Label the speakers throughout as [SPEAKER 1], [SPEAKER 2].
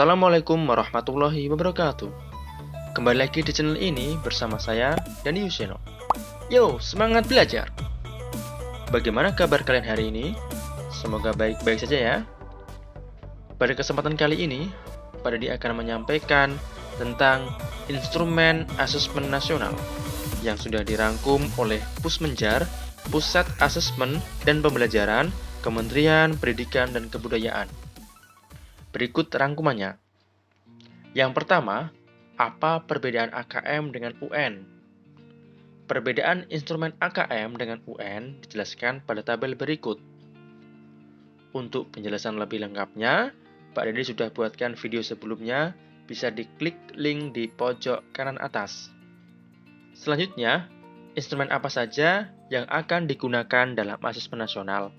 [SPEAKER 1] Assalamualaikum warahmatullahi wabarakatuh. Kembali lagi di channel ini bersama saya, Dani Yuseno. Yo, semangat belajar! Bagaimana kabar kalian hari ini? Semoga baik-baik saja ya. Pada kesempatan kali ini, Pak Dedi akan menyampaikan tentang instrumen asesmen nasional yang sudah dirangkum oleh Pusmenjar, Pusat Asesmen dan Pembelajaran, Kementerian Pendidikan dan Kebudayaan. Berikut rangkumannya. Yang pertama, apa perbedaan AKM dengan UN? Perbedaan instrumen AKM dengan UN dijelaskan pada tabel berikut. Untuk penjelasan lebih lengkapnya, Pak Dede sudah buatkan video sebelumnya, bisa diklik link di pojok kanan atas. Selanjutnya, instrumen apa saja yang akan digunakan dalam asesmen nasional?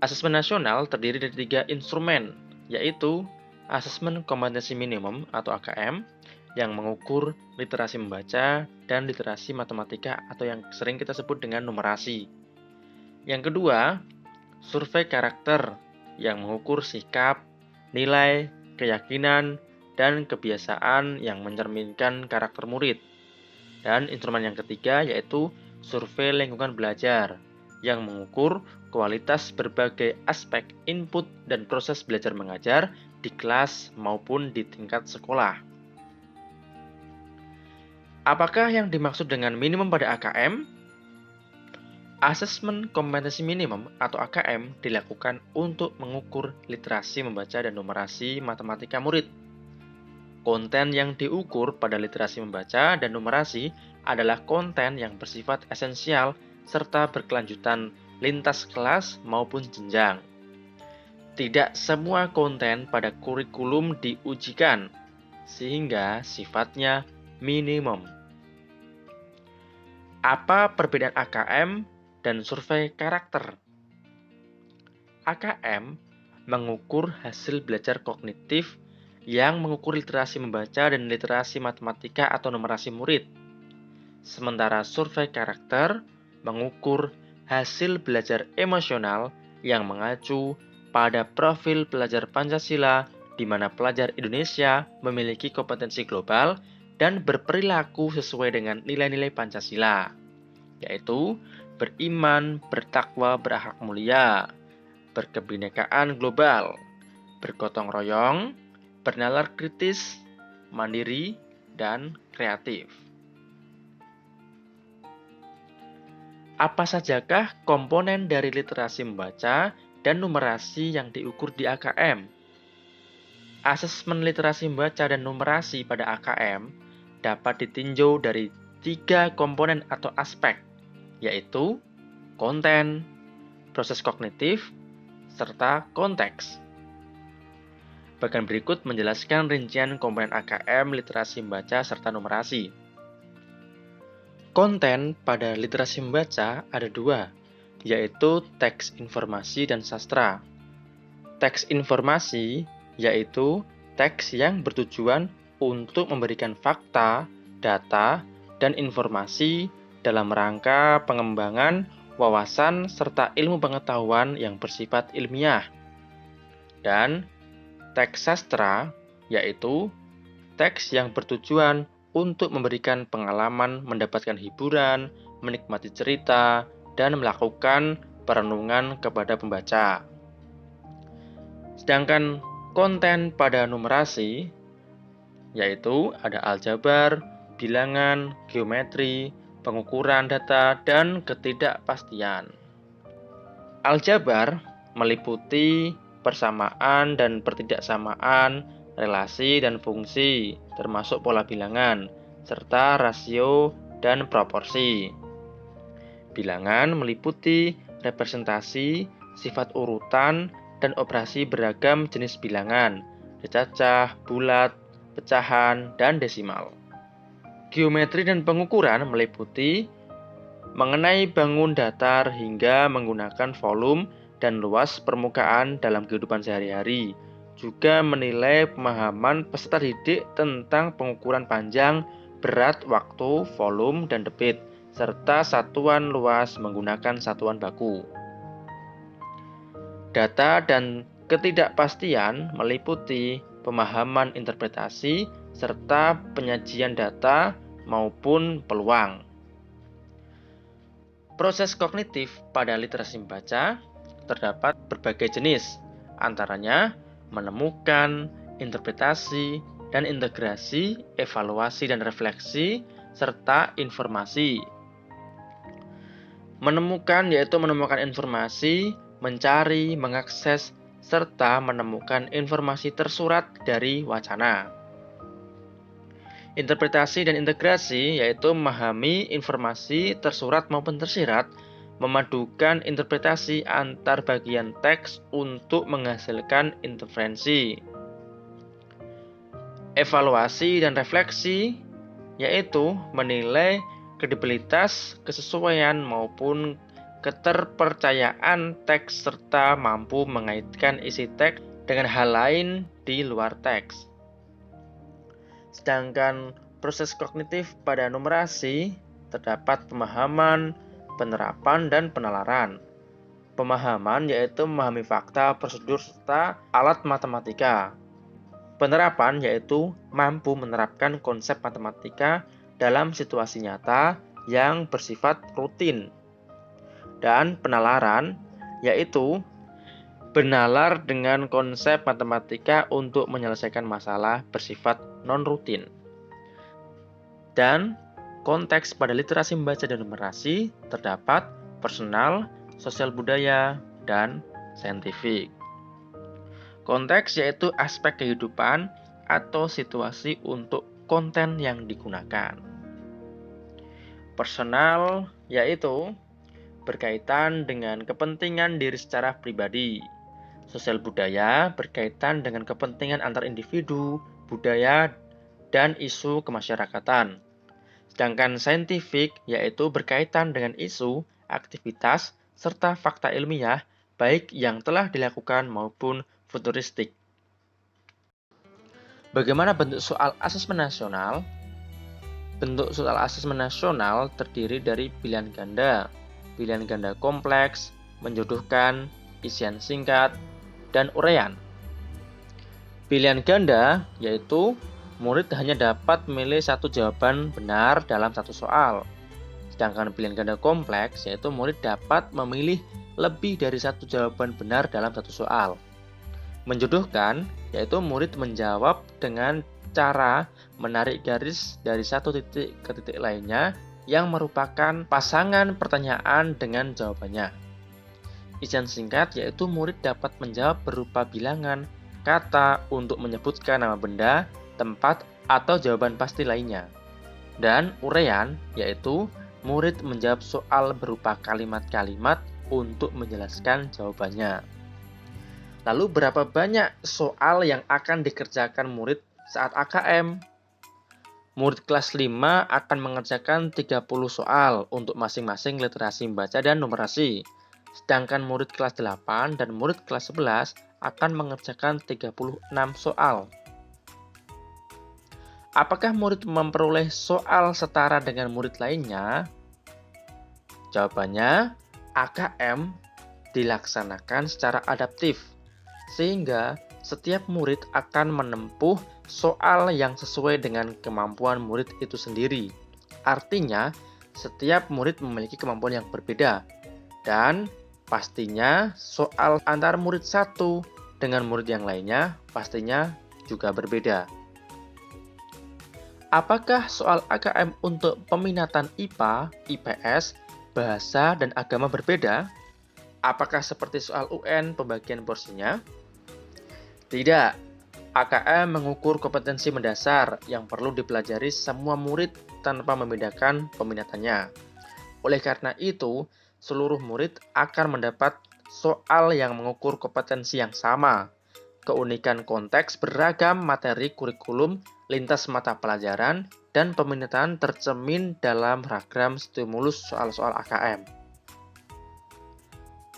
[SPEAKER 1] Asesmen nasional terdiri dari 3 instrumen, yaitu Asesmen Kompetensi Minimum atau AKM, yang mengukur literasi membaca dan literasi matematika atau yang sering kita sebut dengan numerasi. Yang kedua, Survei Karakter, yang mengukur sikap, nilai, keyakinan, dan kebiasaan yang mencerminkan karakter murid. Dan instrumen yang ketiga yaitu Survei Lingkungan Belajar, yang mengukur kualitas berbagai aspek input dan proses belajar mengajar di kelas maupun di tingkat sekolah. Apakah yang dimaksud dengan minimum pada AKM? Asesmen kompetensi minimum atau AKM dilakukan untuk mengukur literasi membaca dan numerasi matematika murid. Konten yang diukur pada literasi membaca dan numerasi adalah konten yang bersifat esensial serta berkelanjutan lintas kelas maupun jenjang. Tidak semua konten pada kurikulum diujikan, sehingga sifatnya minimum. Apa perbedaan AKM dan survei karakter? AKM mengukur hasil belajar kognitif yang mengukur literasi membaca dan literasi matematika atau numerasi murid. Sementara survei karakter mengukur hasil belajar emosional yang mengacu pada profil pelajar Pancasila di mana pelajar Indonesia memiliki kompetensi global dan berperilaku sesuai dengan nilai-nilai Pancasila, yaitu beriman, bertakwa, berakhlak mulia, berkebinekaan global, bergotong royong, bernalar kritis, mandiri, dan kreatif. Apa sajakah komponen dari literasi membaca dan numerasi yang diukur di AKM? Asesmen literasi membaca dan numerasi pada AKM dapat ditinjau dari 3 komponen atau aspek, yaitu konten, proses kognitif, serta konteks. Bagian berikut menjelaskan rincian komponen AKM, literasi membaca, serta numerasi. Konten pada literasi membaca ada 2, yaitu teks informasi dan sastra. Teks informasi yaitu teks yang bertujuan untuk memberikan fakta, data, dan informasi dalam rangka pengembangan wawasan serta ilmu pengetahuan yang bersifat ilmiah. Dan teks sastra yaitu teks yang bertujuan untuk memberikan pengalaman, mendapatkan hiburan, menikmati cerita, dan melakukan perenungan kepada pembaca. Sedangkan konten pada numerasi, yaitu ada aljabar, bilangan, geometri, pengukuran data, dan ketidakpastian. Aljabar meliputi persamaan dan pertidaksamaan, relasi dan fungsi, termasuk pola bilangan, serta rasio dan proporsi. Bilangan meliputi representasi, sifat urutan, dan operasi beragam jenis bilangan, cacah, bulat, pecahan, dan desimal. Geometri dan pengukuran meliputi mengenai bangun datar hingga menggunakan volume dan luas permukaan dalam kehidupan sehari-hari, juga menilai pemahaman peserta didik tentang pengukuran panjang, berat, waktu, volume, dan debit, serta satuan luas menggunakan satuan baku. Data dan Ketidakpastian meliputi pemahaman interpretasi serta penyajian data maupun peluang. Proses kognitif pada literasi membaca terdapat berbagai jenis, antaranya menemukan, interpretasi, dan integrasi, evaluasi dan refleksi, serta informasi. Menemukan yaitu menemukan informasi, mencari, mengakses, serta menemukan informasi tersurat dari wacana. Interpretasi dan integrasi yaitu memahami informasi tersurat maupun tersirat, memadukan interpretasi antar bagian teks untuk menghasilkan interferensi. Evaluasi dan refleksi yaitu menilai kredibilitas, kesesuaian maupun keterpercayaan teks serta mampu mengaitkan isi teks dengan hal lain di luar teks. Sedangkan proses kognitif pada numerasi terdapat pemahaman, penerapan, dan penalaran. Pemahaman yaitu memahami fakta, prosedur, serta alat matematika. Penerapan yaitu mampu menerapkan konsep matematika dalam situasi nyata yang bersifat rutin. Dan penalaran yaitu bernalar dengan konsep matematika untuk menyelesaikan masalah bersifat non-rutin. Dan konteks pada literasi membaca dan numerasi terdapat personal, sosial budaya, dan saintifik. Konteks yaitu aspek kehidupan atau situasi untuk konten yang digunakan. Personal yaitu berkaitan dengan kepentingan diri secara pribadi. Sosial budaya berkaitan dengan kepentingan antar individu, budaya, dan isu kemasyarakatan. Sedangkan saintifik yaitu berkaitan dengan isu, aktivitas, serta fakta ilmiah baik yang telah dilakukan maupun futuristik. Bagaimana bentuk soal asesmen nasional? Bentuk soal asesmen nasional terdiri dari pilihan ganda kompleks, menjodohkan, isian singkat, dan uraian. Pilihan ganda yaitu murid hanya dapat memilih satu jawaban benar dalam satu soal. Sedangkan pilihan ganda kompleks yaitu murid dapat memilih lebih dari satu jawaban benar dalam satu soal. Menjodohkan yaitu murid menjawab dengan cara menarik garis dari satu titik ke titik lainnya yang merupakan pasangan pertanyaan dengan jawabannya. Isian singkat yaitu murid dapat menjawab berupa bilangan, kata untuk menyebutkan nama benda, tempat, atau jawaban pasti lainnya. Dan uraian yaitu murid menjawab soal berupa kalimat-kalimat untuk menjelaskan jawabannya. Lalu berapa banyak soal yang akan dikerjakan murid saat AKM? Murid kelas 5 akan mengerjakan 30 soal untuk masing-masing literasi membaca dan numerasi. Sedangkan murid kelas 8 dan murid kelas 11 akan mengerjakan 36 soal. Apakah murid memperoleh soal setara dengan murid lainnya? Jawabannya, AKM dilaksanakan secara adaptif, sehingga setiap murid akan menempuh soal yang sesuai dengan kemampuan murid itu sendiri. Artinya, setiap murid memiliki kemampuan yang berbeda. Dan pastinya soal antar murid satu dengan murid yang lainnya pastinya juga berbeda. Apakah soal AKM untuk peminatan IPA, IPS, bahasa, dan agama berbeda? Apakah seperti soal UN pembagian porsinya? Tidak. AKM mengukur kompetensi mendasar yang perlu dipelajari semua murid tanpa membedakan peminatannya. Oleh karena itu, seluruh murid akan mendapat soal yang mengukur kompetensi yang sama. Keunikan konteks beragam materi kurikulum, lintas mata pelajaran, dan peminatan tercermin dalam ragam stimulus soal-soal AKM.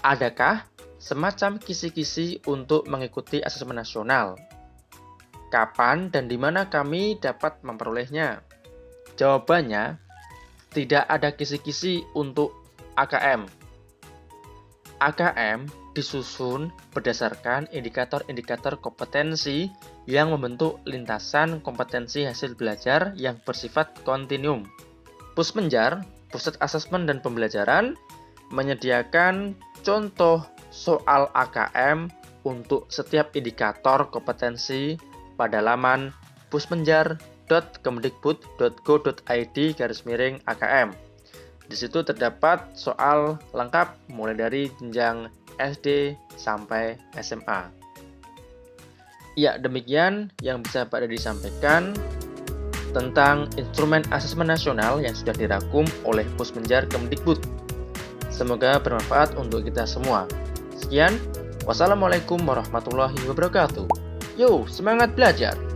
[SPEAKER 1] Adakah semacam kisi-kisi untuk mengikuti asesmen nasional? Kapan dan di mana kami dapat memperolehnya? Jawabannya, tidak ada kisi-kisi untuk AKM. AKM disusun berdasarkan indikator-indikator kompetensi yang membentuk lintasan kompetensi hasil belajar yang bersifat kontinum. Pusmenjar, Pusat Asesmen dan Pembelajaran, menyediakan contoh soal AKM untuk setiap indikator kompetensi pada laman pusmenjar.kemdikbud.go.id/AKM. Di situ terdapat soal lengkap mulai dari jenjang SD sampai SMA. Ya, demikian yang bisa Pak Dedi sampaikan tentang instrumen asesmen nasional yang sudah dirangkum oleh Pusmenjar Kemdikbud. Semoga bermanfaat untuk kita semua. Sekian, wassalamualaikum warahmatullahi wabarakatuh. Yo, semangat belajar!